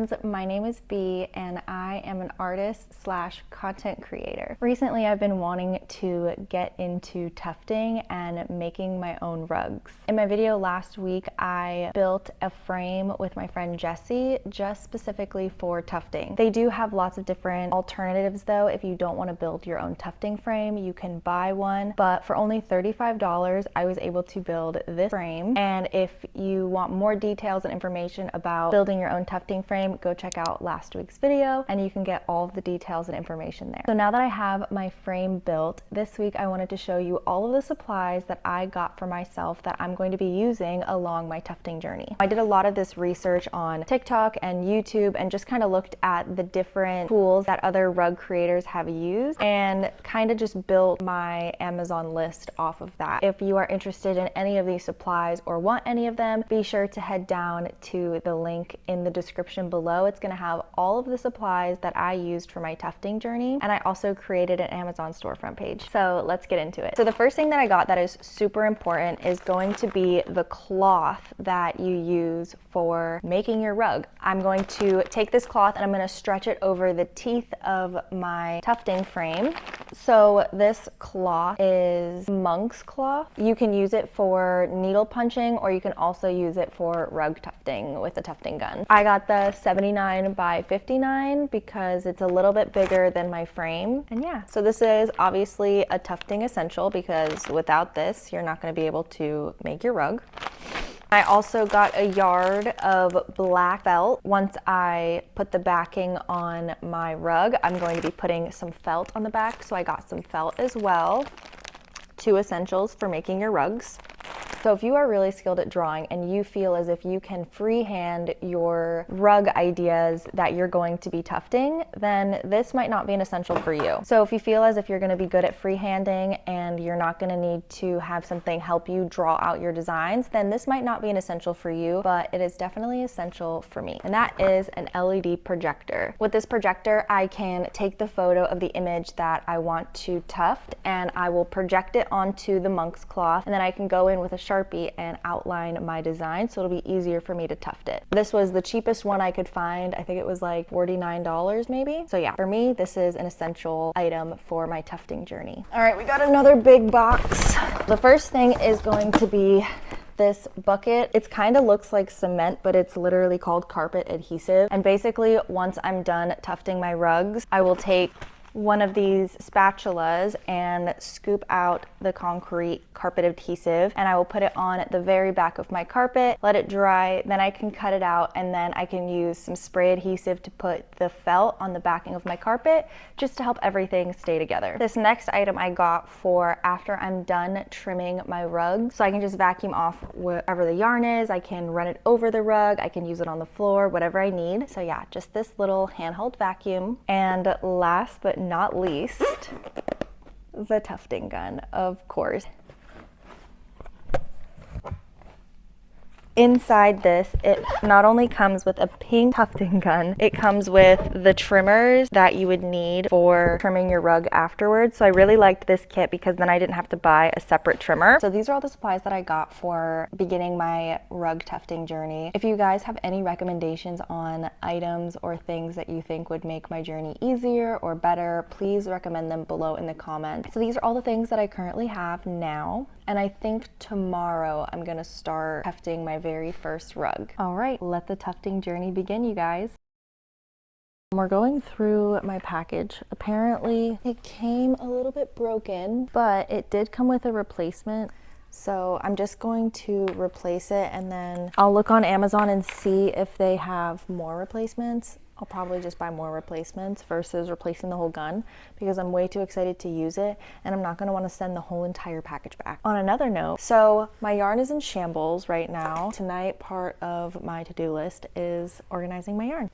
friends, my name is Bee and I am an artist slash content creator. Recently I've been wanting to get into tufting and making my own rugs. In my video last week I built a frame with my friend Jessie just specifically for tufting. They do have lots of different alternatives though. If you don't want to build your own tufting frame, you can buy one, but for only $35 I was able to build this frame. And if you want more details and information about building your own tufting frame, go check out last week's video and you can get all of the details and information there. So now that I have my frame built, this week I wanted to show you all of the supplies that I got for myself that I'm going to be using along my tufting journey. I did a lot of this research on TikTok and YouTube and just kind of looked at the different tools that other rug creators have used and kind of just built my Amazon list off of that. If you are interested in any of these supplies or want any of them, be sure to head down to the link in the description below. It's going to have all of the supplies that I used for my tufting journey, and I also created an Amazon storefront page. So let's get into it. So the first thing that I got that is super important is going to be the cloth that you use for making your rug. I'm going to take this cloth and I'm going to stretch it over the teeth of my tufting frame. So this cloth is monk's cloth. You can use it for needle punching or you can also use it for rug tufting with a tufting gun. I got the 79 by 59 because it's a little bit bigger than my frame. And yeah, so this is obviously a tufting essential because without this, you're not going to be able to make your rug. I also got a yard of black felt. Once I put the backing on my rug, I'm going to be putting some felt on the back, so I got some felt as well. 2 essentials for making your rugs. So if you are really skilled at drawing and you feel as if you can freehand your rug ideas that you're going to be tufting, then this might not be an essential for you. So if you feel as if you're going to be good at freehanding and you're not going to need to have something help you draw out your designs, then this might not be an essential for you, but it is definitely essential for me. And that is an LED projector. With this projector, I can take the photo of the image that I want to tuft and I will project it onto the monk's cloth, and then I can go in with a Sharpie and outline my design so it'll be easier for me to tuft it. This was the cheapest one I could find. I think it was like $49 maybe. So yeah, for me, this is an essential item for my tufting journey. All right, we got another big box. The first thing is going to be this bucket. It kind of looks like cement, but it's literally called carpet adhesive. And basically, once I'm done tufting my rugs, I will take one of these spatulas and scoop out the concrete carpet adhesive, and I will put it on the very back of my carpet, let it dry, then I can cut it out, and then I can use some spray adhesive to put the felt on the backing of my carpet just to help everything stay together. This next item I got for after I'm done trimming my rug, so I can just vacuum off wherever the yarn is, I can run it over the rug, I can use it on the floor, whatever I need. So yeah, just this little handheld vacuum. And last but not least, the tufting gun, of course. Inside this, it not only comes with a pink tufting gun, it comes with the trimmers that you would need for trimming your rug afterwards. So I really liked this kit because then I didn't have to buy a separate trimmer. So these are all the supplies that I got for beginning my rug tufting journey. If you guys have any recommendations on items or things that you think would make my journey easier or better, please recommend them below in the comments. So these are all the things that I currently have now. And I think tomorrow I'm gonna start tufting my very first rug. All right, let the tufting journey begin, you guys. We're going through my package. Apparently it came a little bit broken, but it did come with a replacement. So I'm just going to replace it and then I'll look on Amazon and see if they have more replacements. I'll probably just buy more replacements versus replacing the whole gun because I'm way too excited to use it and I'm not going to want to send the whole entire package back. On another note, so my yarn is in shambles right now. Tonight, part of my to-do list is organizing my yarn.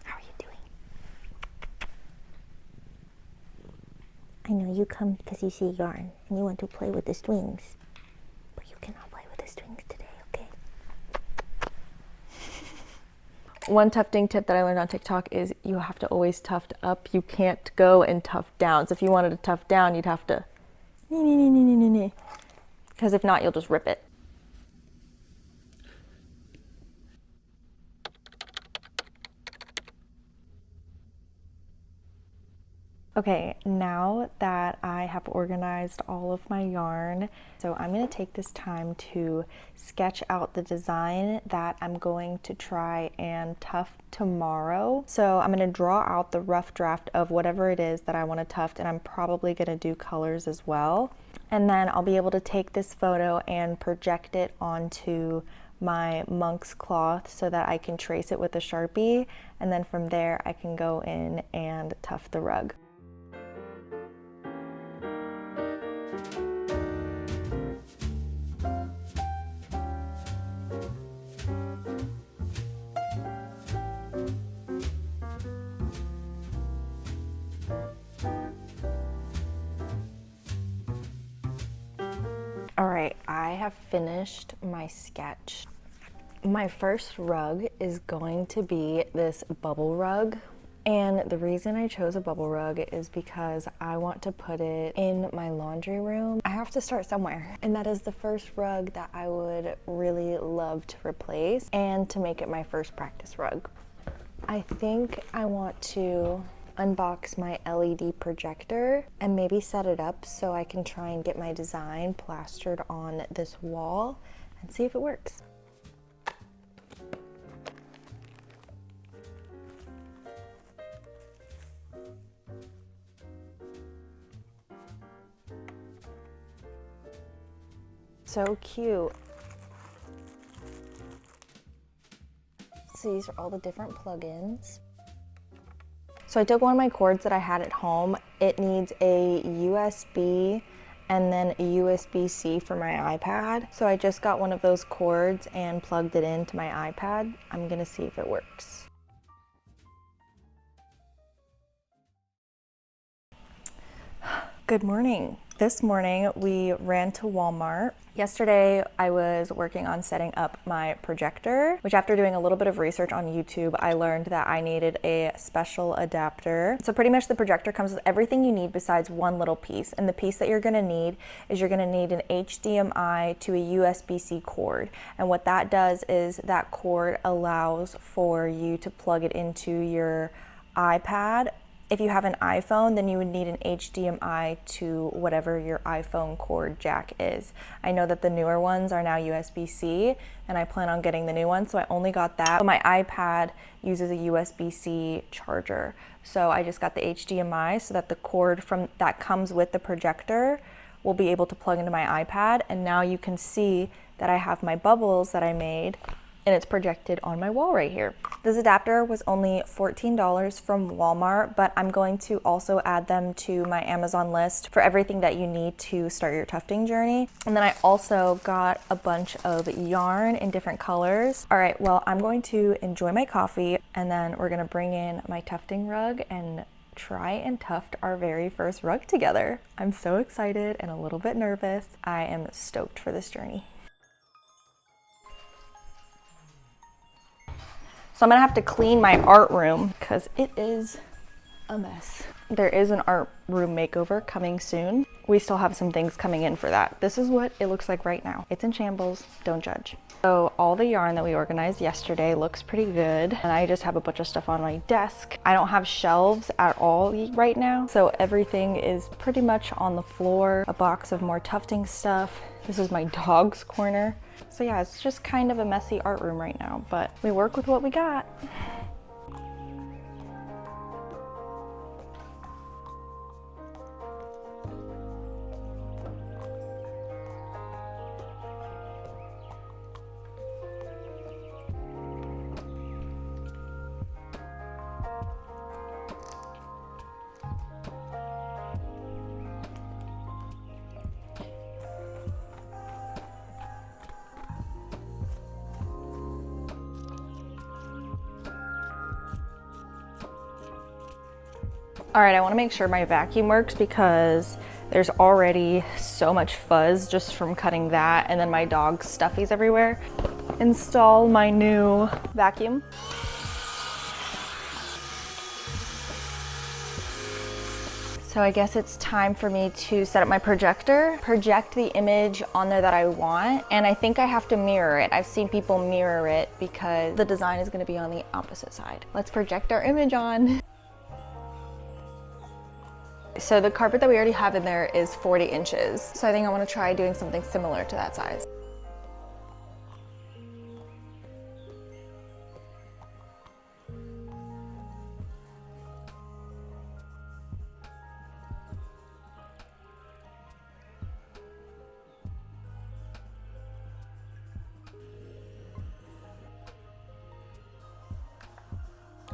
How are you doing? I know you come because you see yarn and you want to play with the strings, but you cannot play with the strings today. One tufting tip that I learned on TikTok is you have to always tuft up. You can't go and tuft down. So if you wanted to tuft down, you'd have to, because if not, you'll just rip it. Okay, now that I have organized all of my yarn, so I'm going to take this time to sketch out the design that I'm going to try and tuft tomorrow. So I'm going to draw out the rough draft of whatever it is that I want to tuft, and I'm probably going to do colors as well. And then I'll be able to take this photo and project it onto my monk's cloth so that I can trace it with a Sharpie, and then from there I can go in and tuft the rug. All right, I have finished my sketch. My first rug is going to be this bubble rug. And the reason I chose a bubble rug is because I want to put it in my laundry room. I have to start somewhere. And that is the first rug that I would really love to replace and to make it my first practice rug. I think I want to unbox my LED projector and maybe set it up so I can try and get my design plastered on this wall and see if it works. So cute. So these are all the different plugins. So I took one of my cords that I had at home. It needs a USB and then a USB-C for my iPad. So I just got one of those cords and plugged it into my iPad. I'm gonna see if it works. Good morning. This morning we ran to Walmart. Yesterday I was working on setting up my projector, which after doing a little bit of research on YouTube, I learned that I needed a special adapter. So pretty much the projector comes with everything you need besides one little piece. And the piece that you're gonna need is you're gonna need an HDMI to a USB-C cord. And what that does is that cord allows for you to plug it into your iPad. If you have an iPhone, then you would need an HDMI to whatever your iPhone cord jack is. I know that the newer ones are now USB-C, and I plan on getting the new one, so I only got that. But my iPad uses a USB-C charger. So I just got the HDMI so that the cord that comes with the projector will be able to plug into my iPad. And now you can see that I have my bubbles that I made, and it's projected on my wall right here. This adapter was only $14 from Walmart, but I'm going to also add them to my Amazon list for everything that you need to start your tufting journey. And then I also got a bunch of yarn in different colors. All right, well, I'm going to enjoy my coffee, and then we're gonna bring in my tufting rug and try and tuft our very first rug together. I'm so excited and a little bit nervous. I am stoked for this journey. So I'm gonna have to clean my art room because it is a mess. There is an art room makeover coming soon. We still have some things coming in for that. This is what it looks like right now. It's in shambles, don't judge. So all the yarn that we organized yesterday looks pretty good. And I just have a bunch of stuff on my desk. I don't have shelves at all right now. So everything is pretty much on the floor. A box of more tufting stuff. This is my dog's corner. So yeah, it's just kind of a messy art room right now, but we work with what we got. All right, I want to make sure my vacuum works because there's already so much fuzz just from cutting that, and then my dog's stuffies everywhere. Install my new vacuum. So I guess it's time for me to set up my projector, project the image on there that I want, and I think I have to mirror it. I've seen people mirror it because the design is going to be on the opposite side. Let's project our image on. So the carpet that we already have in there is 40 inches. So I think I want to try doing something similar to that size.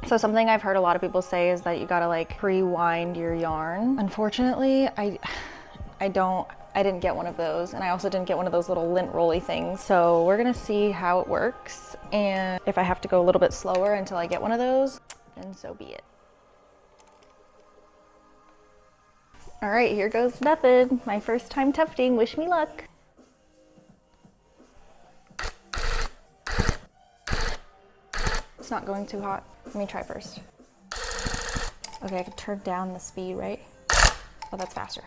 So something I've heard a lot of people say is that you gotta like pre-wind your yarn. Unfortunately, I didn't get one of those, and I also didn't get one of those little lint rolly things. So we're gonna see how it works, and if I have to go a little bit slower until I get one of those, then so be it. All right, here goes nothing. My first time tufting, wish me luck. It's not going too hot. Let me try first. Okay, I can turn down the speed, right? Oh, that's faster.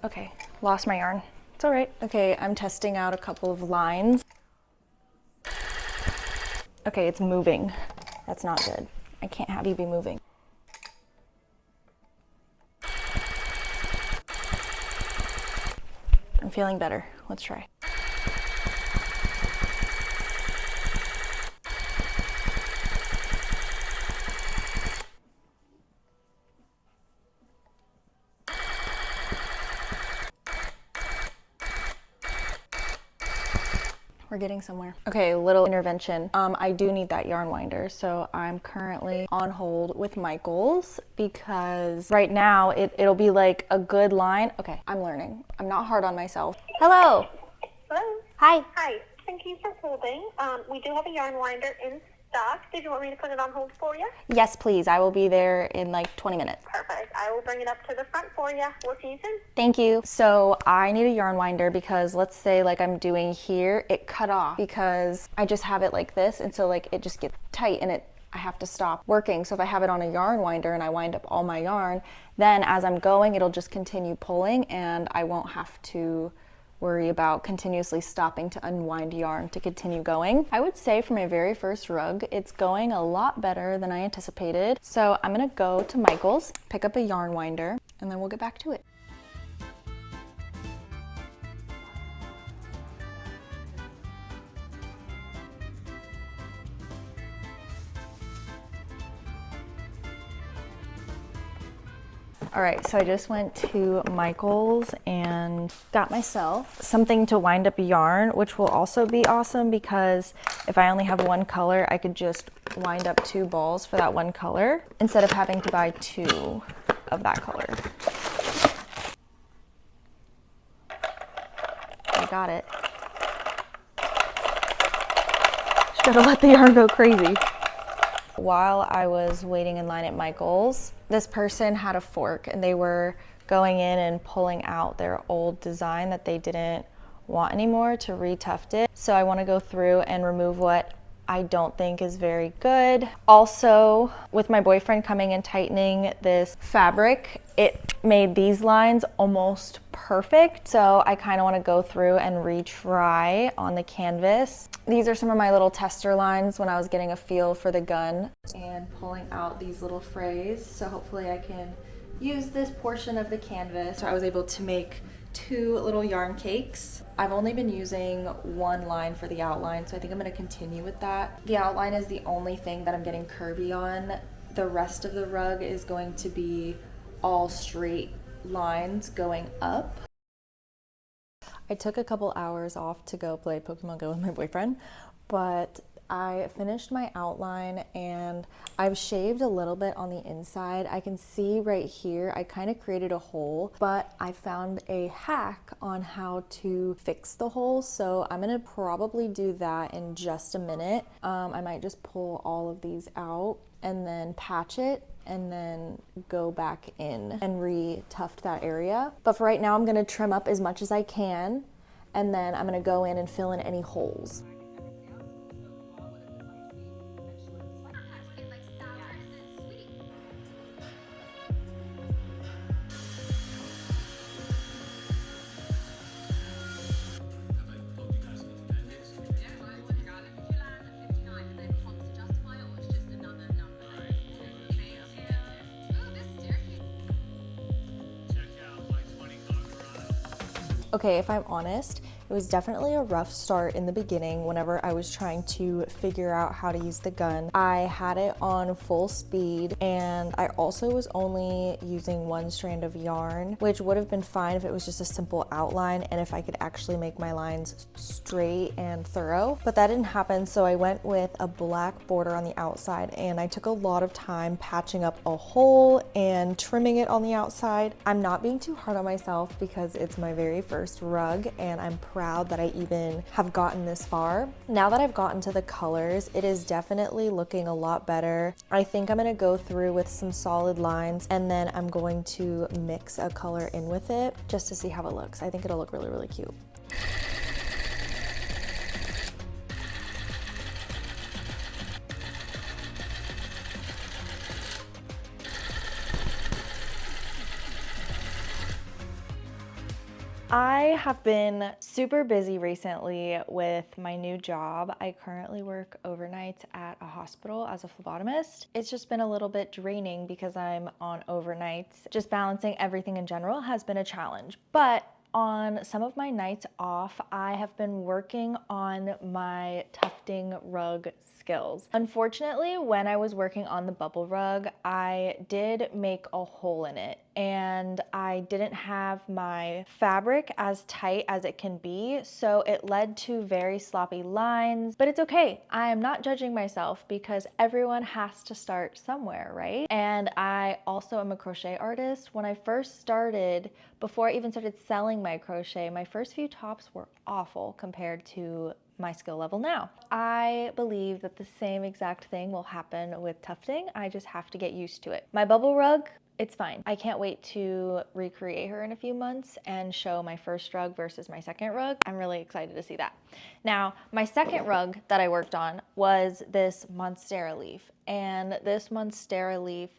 Okay, lost my yarn. It's all right. Okay, I'm testing out a couple of lines. Okay, it's moving. That's not good. I can't have you be moving. I'm feeling better. Let's try. We're getting somewhere. Okay, little intervention. I do need that yarn winder, so I'm currently on hold with Michael's because right now it'll be like a good line. Okay, I'm learning. I'm not hard on myself. Hello. Hello. Hi. Hi. Thank you for holding. We do have a yarn winder in stock. Did you want me to put it on hold for you? Yes, please. I will be there in like 20 minutes. Perfect. I will bring it up to the front for you. We'll see you soon. Thank you. So I need a yarn winder because let's say like I'm doing here, it cut off because I just have it like this, and so like it just gets tight and I have to stop working. So if I have it on a yarn winder and I wind up all my yarn, then as I'm going, it'll just continue pulling and I won't have to worry about continuously stopping to unwind yarn to continue going. I would say for my very first rug, it's going a lot better than I anticipated. So I'm gonna go to Michael's, pick up a yarn winder, and then we'll get back to it. All right, so I just went to Michael's and got myself something to wind up yarn, which will also be awesome because if I only have one color, I could just wind up 2 balls for that one color instead of having to buy 2 of that color. I got it. Just gotta let the yarn go crazy. While I was waiting in line at Michael's, this person had a fork and they were going in and pulling out their old design that they didn't want anymore to retuft it. So I want to go through and remove what I don't think is very good. Also, with my boyfriend coming and tightening this fabric, it made these lines almost perfect. So I kind of want to go through and retry on the canvas. These are some of my little tester lines when I was getting a feel for the gun and pulling out these little frays. So hopefully I can use this portion of the canvas. So I was able to make 2 little yarn cakes. I've only been using 1 line for the outline, so I think I'm going to continue with that. The outline is the only thing that I'm getting curvy on. The rest of the rug is going to be all straight lines going up. I took a couple hours off to go play Pokemon Go with my boyfriend, but I finished my outline and I've shaved a little bit on the inside. I can see right here, I kind of created a hole, but I found a hack on how to fix the hole. So I'm gonna probably do that in just a minute. I might just pull all of these out and then patch it and then go back in and re-tuft that area. But for right now, I'm gonna trim up as much as I can, and then I'm gonna go in and fill in any holes. Okay, if I'm honest, it was definitely a rough start in the beginning whenever I was trying to figure out how to use the gun. I had it on full speed and I also was only using one strand of yarn, which would have been fine if it was just a simple outline and if I could actually make my lines straight and thorough, but that didn't happen. So I went with a black border on the outside and I took a lot of time patching up a hole and trimming it on the outside. I'm not being too hard on myself because it's my very first rug and I'm proud that I even have gotten this far. Now that I've gotten to the colors, it is definitely looking a lot better. I think I'm gonna go through with some solid lines and then I'm going to mix a color in with it just to see how it looks. I think it'll look really, really cute. I have been super busy recently with my new job. I currently work overnights at a hospital as a phlebotomist. It's just been a little bit draining because I'm on overnights. Just balancing everything in general has been a challenge. But on some of my nights off, I have been working on my tufting rug skills. Unfortunately, when I was working on the bubble rug, I did make a hole in it and I didn't have my fabric as tight as it can be, so it led to very sloppy lines, but it's okay. I am not judging myself because everyone has to start somewhere, right? And I also am a crochet artist. When I first started, before I even started selling my crochet, my first few tops were awful compared to my skill level now. I believe that the same exact thing will happen with tufting. I just have to get used to it. My bubble rug, it's fine. I can't wait to recreate her in a few months and show my first rug versus my second rug. I'm really excited to see that. Now, my second rug that I worked on was this monstera leaf. And this monstera leaf,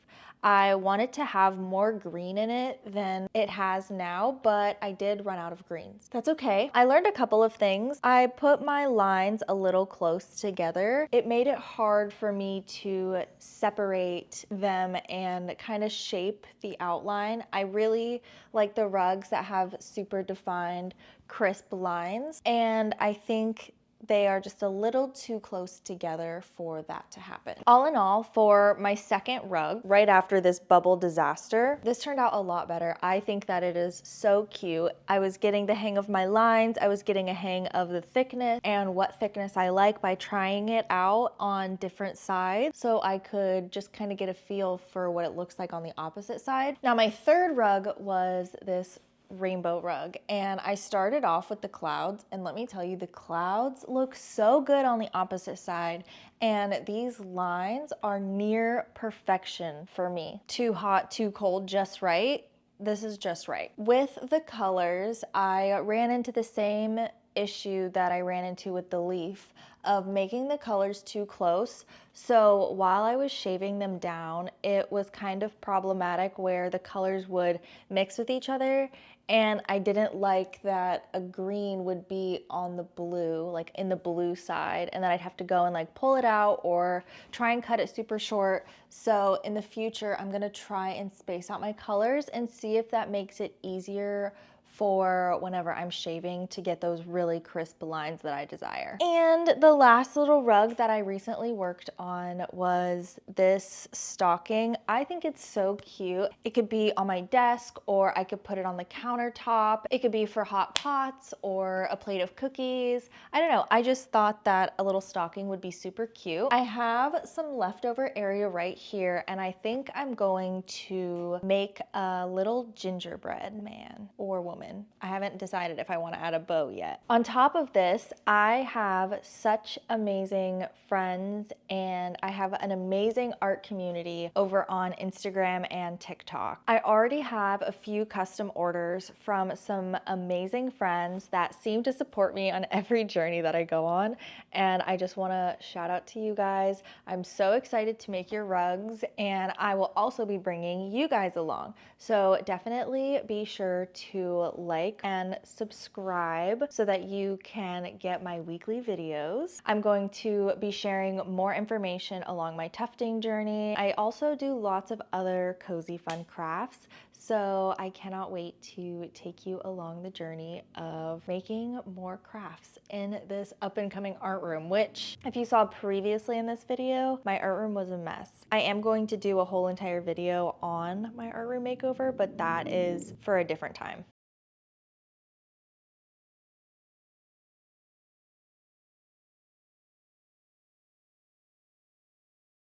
I wanted to have more green in it than it has now, but I did run out of greens. That's okay. I learned a couple of things. I put my lines a little close together. It made it hard for me to separate them and kind of shape the outline. I really like the rugs that have super defined, crisp lines, and I think they are just a little too close together for that to happen. All in all, for my second rug, right after this bubble disaster, this turned out a lot better. I think that it is so cute. I was getting the hang of my lines, I was getting a hang of the thickness and what thickness I like by trying it out on different sides, so I could just kind of get a feel for what it looks like on the opposite side. Now my third rug was this rainbow rug, and I started off with the clouds, and let me tell you, the clouds look so good on the opposite side, and these lines are near perfection for me. Too hot, too cold, just right. This is just right. With the colors, I ran into the same issue that I ran into with the leaf of making the colors too close. So while I was shaving them down, it was kind of problematic where the colors would mix with each other, and I didn't like that a green would be on the blue, like in the blue side, and then I'd have to go and like pull it out or try and cut it super short. So in the future, I'm gonna try and space out my colors and see if that makes it easier for whenever I'm shaving to get those really crisp lines that I desire. And the last little rug that I recently worked on was this stocking. I think it's so cute. It could be on my desk, or I could put it on the countertop. It could be for hot pots or a plate of cookies. I don't know, I just thought that a little stocking would be super cute. I have some leftover area right here, and I think I'm going to make a little gingerbread man or woman. I haven't decided if I want to add a bow yet. On top of this, I have such amazing friends and I have an amazing art community over on Instagram and TikTok. I already have a few custom orders from some amazing friends that seem to support me on every journey that I go on, and I just want to shout out to you guys. I'm so excited to make your rugs, and I will also be bringing you guys along. So definitely be sure to like and subscribe so that you can get my weekly videos. I'm going to be sharing more information along my tufting journey. I also do lots of other cozy fun crafts, so I cannot wait to to take you along the journey of making more crafts in this up and coming art room, which if you saw previously in this video, my art room was a mess. I am going to do a whole entire video on my art room makeover, but that is for a different time.